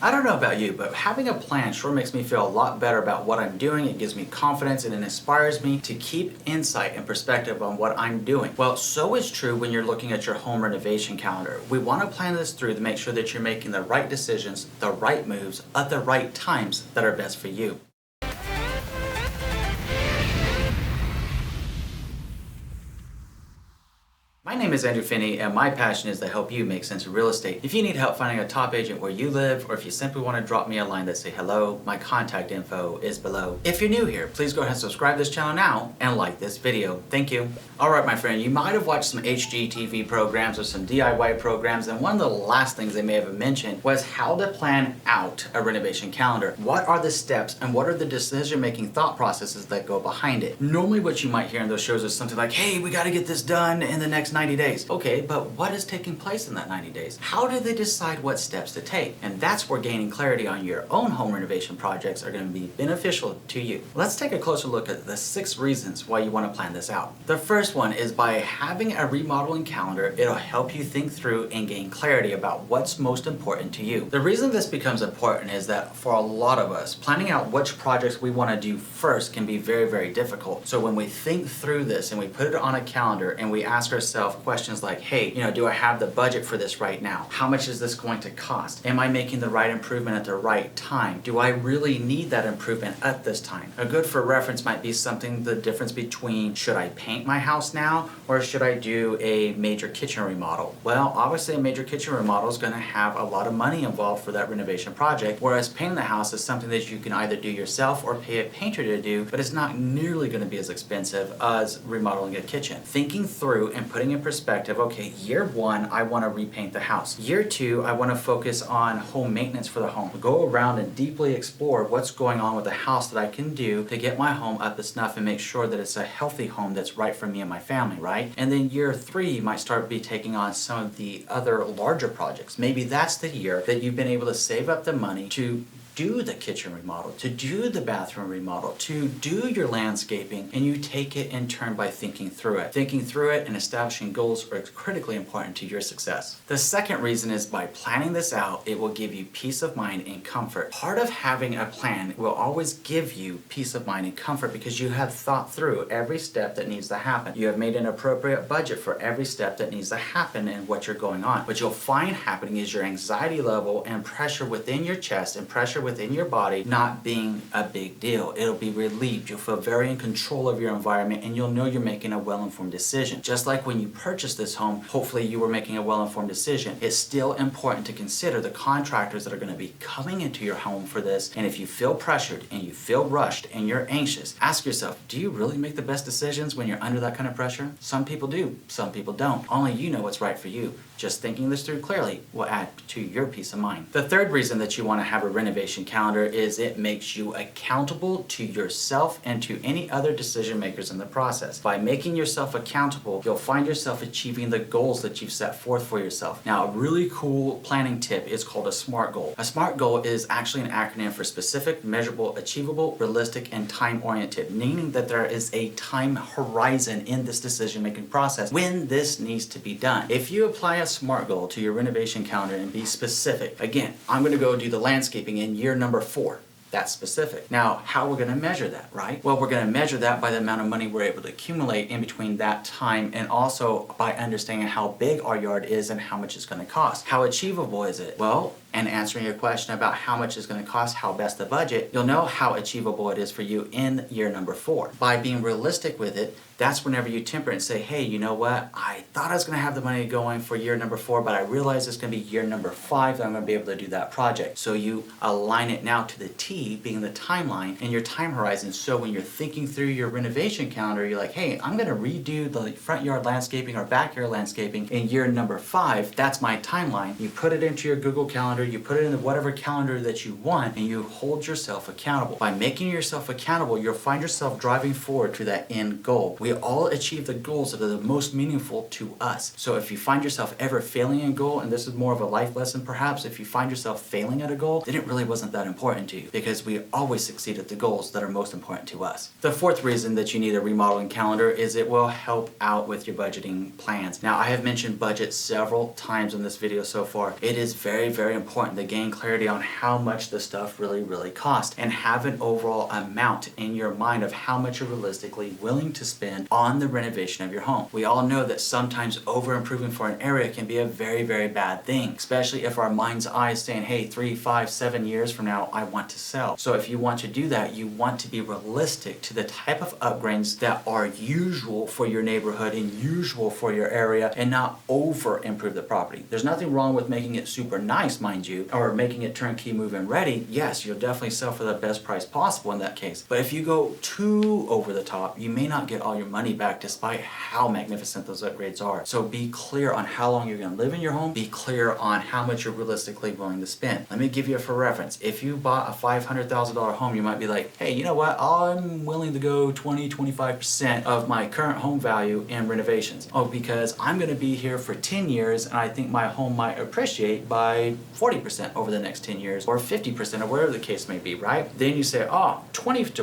I don't know about you, but having a plan sure makes me feel a lot better about what I'm doing. It gives me confidence and it inspires me to keep insight and perspective on what I'm doing. Well, so is true when you're looking at your home renovation calendar. We want to plan this through to make sure that you're making the right decisions, the right moves, at the right times that are best for you. My name is Andrew Finney, and my passion is to help you make sense of real estate. If you need help finding a top agent where you live, or if you simply want to drop me a line that say hello, my contact info is below. If you're new here, please go ahead and subscribe to this channel now and like this video. Thank you. Alright my friend, you might have watched some HGTV programs or some DIY programs, and one of the last things they may have mentioned was how to plan out a renovation calendar. What are the steps and what are the decision-making thought processes that go behind it? Normally what you might hear in those shows is something like, hey, we got to get this done in the next 90 days. Okay, but what is taking place in that 90 days? How do they decide what steps to take? And that's where gaining clarity on your own home renovation projects are going to be beneficial to you. Let's take a closer look at the 6 reasons why you want to plan this out. The first one is by having a remodeling calendar, it'll help you think through and gain clarity about what's most important to you. The reason this becomes important is that for a lot of us, planning out which projects we want to do first can be very, very difficult. So when we think through this and we put it on a calendar and we ask ourselves questions like, hey, do I have the budget for this right now? How much is this going to cost? Am I making the right improvement at the right time? Do I really need that improvement at this time? A good for reference might be something, the difference between should I paint my house now or should I do a major kitchen remodel? Well, obviously a major kitchen remodel is going to have a lot of money involved for that renovation project, whereas painting the house is something that you can either do yourself or pay a painter to do, but it's not nearly going to be as expensive as remodeling a kitchen. Thinking through and putting in perspective, okay, year 1, I want to repaint the house. Year 2, I want to focus on home maintenance for the home. Go around and deeply explore what's going on with the house that I can do to get my home up to snuff and make sure that it's a healthy home that's right for me and my family, right? And then year 3, you might start be taking on some of the other larger projects. Maybe that's the year that you've been able to save up the money to do the kitchen remodel, to do the bathroom remodel, to do your landscaping, and you take it in turn by thinking through it. Thinking through it and establishing goals are critically important to your success. The second reason is by planning this out, it will give you peace of mind and comfort. Part of having a plan will always give you peace of mind and comfort because you have thought through every step that needs to happen. You have made an appropriate budget for every step that needs to happen and what you're going on. What you'll find happening is your anxiety level and pressure within your chest and pressure within your body not being a big deal. It'll be relieved. You'll feel very in control of your environment and you'll know you're making a well-informed decision. Just like when you purchased this home, hopefully you were making a well-informed decision. It's still important to consider the contractors that are going to be coming into your home for this, and if you feel pressured and you feel rushed and you're anxious, ask yourself, do you really make the best decisions when you're under that kind of pressure? Some people do, some people don't. Only you know what's right for you. Just thinking this through clearly will add to your peace of mind. The third reason that you want to have a renovation calendar is it makes you accountable to yourself and to any other decision makers in the process. By making yourself accountable, you'll find yourself achieving the goals that you've set forth for yourself. Now, a really cool planning tip is called a SMART goal. A SMART goal is actually an acronym for specific, measurable, achievable, realistic, and time-oriented, meaning that there is a time horizon in this decision-making process when this needs to be done. If you apply a SMART goal to your renovation calendar and be specific, again, I'm going to go do the landscaping in year number 4. That's specific. Now, how are we going to measure that, right? Well, we're going to measure that by the amount of money we're able to accumulate in between that time, and also by understanding how big our yard is and how much it's going to cost. How achievable is it? Well, and answering your question about how much it's going to cost, how best to budget, you'll know how achievable it is for you in year number 4. By being realistic with it, that's whenever you temper it and say, hey, you know what? I thought I was going to have the money going for year number 4, but I realized it's going to be year number 5 that I'm going to be able to do that project. So you align it now to the T, being the timeline and your time horizon. So when you're thinking through your renovation calendar, you're like, hey, I'm going to redo the front yard landscaping or backyard landscaping in year number 5. That's my timeline. You put it into your Google Calendar, you put it in whatever calendar that you want, and you hold yourself accountable. By making yourself accountable, you'll find yourself driving forward to that end goal. We all achieve the goals that are the most meaningful to us. So if you find yourself ever failing in a goal, and this is more of a life lesson perhaps, if you find yourself failing at a goal, then it really wasn't that important to you, because we always succeed at the goals that are most important to us. The fourth reason that you need a remodeling calendar is it will help out with your budgeting plans. Now, I have mentioned budget several times in this video so far. It is very, very important important to gain clarity on how much the stuff really costs and have an overall amount in your mind of how much you're realistically willing to spend on the renovation of your home. We all know that sometimes over improving for an area can be a very bad thing, especially if our mind's eye is saying, hey, 3, 5, 7 years from now, I want to sell. So if you want to do that, you want to be realistic to the type of upgrades that are usual for your neighborhood and usual for your area, and not over improve the property. There's nothing wrong with making it super nice, mind you, or making it turnkey move-in ready. Yes, you'll definitely sell for the best price possible in that case. But if you go too over the top, you may not get all your money back despite how magnificent those upgrades are. So be clear on how long you're going to live in your home. Be clear on how much you're realistically willing to spend. Let me give you a for reference. If you bought a $500,000 home, you might be like, hey, you know what? I'm willing to go 20-25% of my current home value in renovations. Oh, because I'm going to be here for 10 years and I think my home might appreciate by 40% over the next 10 years or 50% or whatever the case may be, right? Then you say, oh, 20%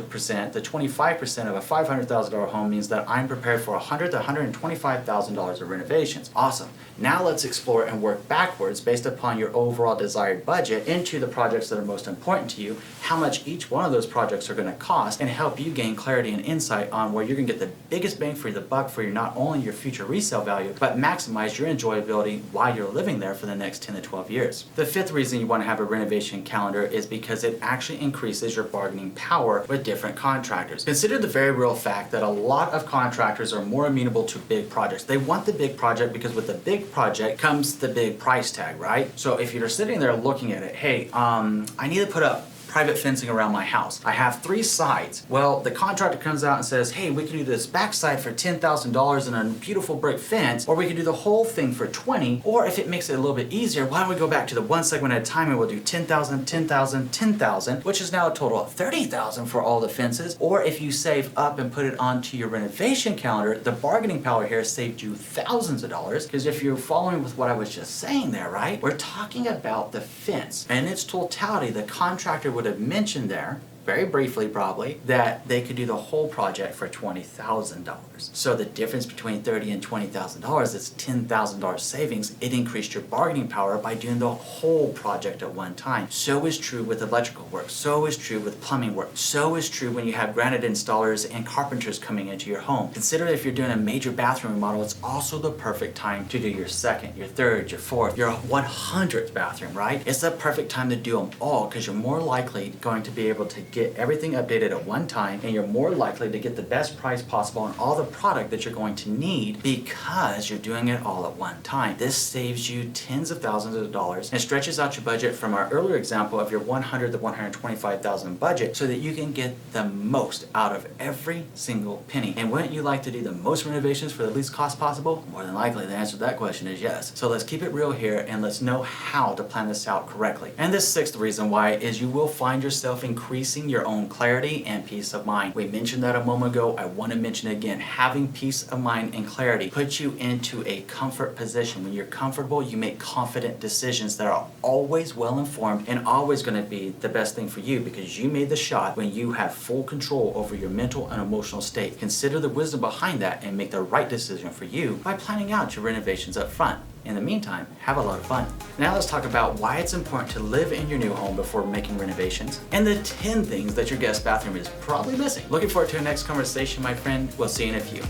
to 25% of a $500,000 home means that I'm prepared for $100,000 to $125,000 of renovations. Awesome. Now let's explore and work backwards based upon your overall desired budget into the projects that are most important to you, how much each one of those projects are going to cost, and help you gain clarity and insight on where you're going to get the biggest bang for the buck for your not only your future resale value, but maximize your enjoyability while you're living there for the next 10 to 12 years. The fifth reason you want to have a renovation calendar is because it actually increases your bargaining power with different contractors. Consider the very real fact that a lot of contractors are more amenable to big projects. They want the big project because with the big project comes the big price tag, right? So if you're sitting there looking at it, hey, I need to put up private fencing around my house. I have 3 sides. Well, the contractor comes out and says, hey, we can do this backside for $10,000 and a beautiful brick fence, or we can do the whole thing for 20, or if it makes it a little bit easier, why don't we go back to the one segment at a time and we'll do 10,000, 10,000, 10,000, which is now a total of 30,000 for all the fences. Or if you save up and put it onto your renovation calendar, the bargaining power here saved you thousands of dollars, because if you're following with what I was just saying there, right, we're talking about the fence and its totality. The contractor would have mentioned there, very briefly probably, that they could do the whole project for $20,000. So the difference between $30,000 and $20,000 is $10,000 savings. It increased your bargaining power by doing the whole project at one time. So is true with electrical work. So is true with plumbing work. So is true when you have granite installers and carpenters coming into your home. Consider if you're doing a major bathroom remodel, it's also the perfect time to do your second, your third, your fourth, your 100th bathroom, right? It's the perfect time to do them all because you're more likely going to be able to get everything updated at one time, and you're more likely to get the best price possible on all the product that you're going to need because you're doing it all at one time. This saves you tens of thousands of dollars and stretches out your budget from our earlier example of your $100,000 to $125,000 budget so that you can get the most out of every single penny. And wouldn't you like to do the most renovations for the least cost possible? More than likely the answer to that question is yes. So let's keep it real here and let's know how to plan this out correctly. And the sixth reason why is you will find yourself increasing your own clarity and peace of mind. We mentioned that a moment ago. I want to mention it again. Having peace of mind and clarity puts you into a comfort position. When you're comfortable, you make confident decisions that are always well informed and always going to be the best thing for you because you made the shot when you have full control over your mental and emotional state. Consider the wisdom behind that and make the right decision for you by planning out your renovations up front. In the meantime, have a lot of fun. Now let's talk about why it's important to live in your new home before making renovations and the 10 things that your guest bathroom is probably missing. Looking forward to our next conversation, my friend. We'll see you in a few.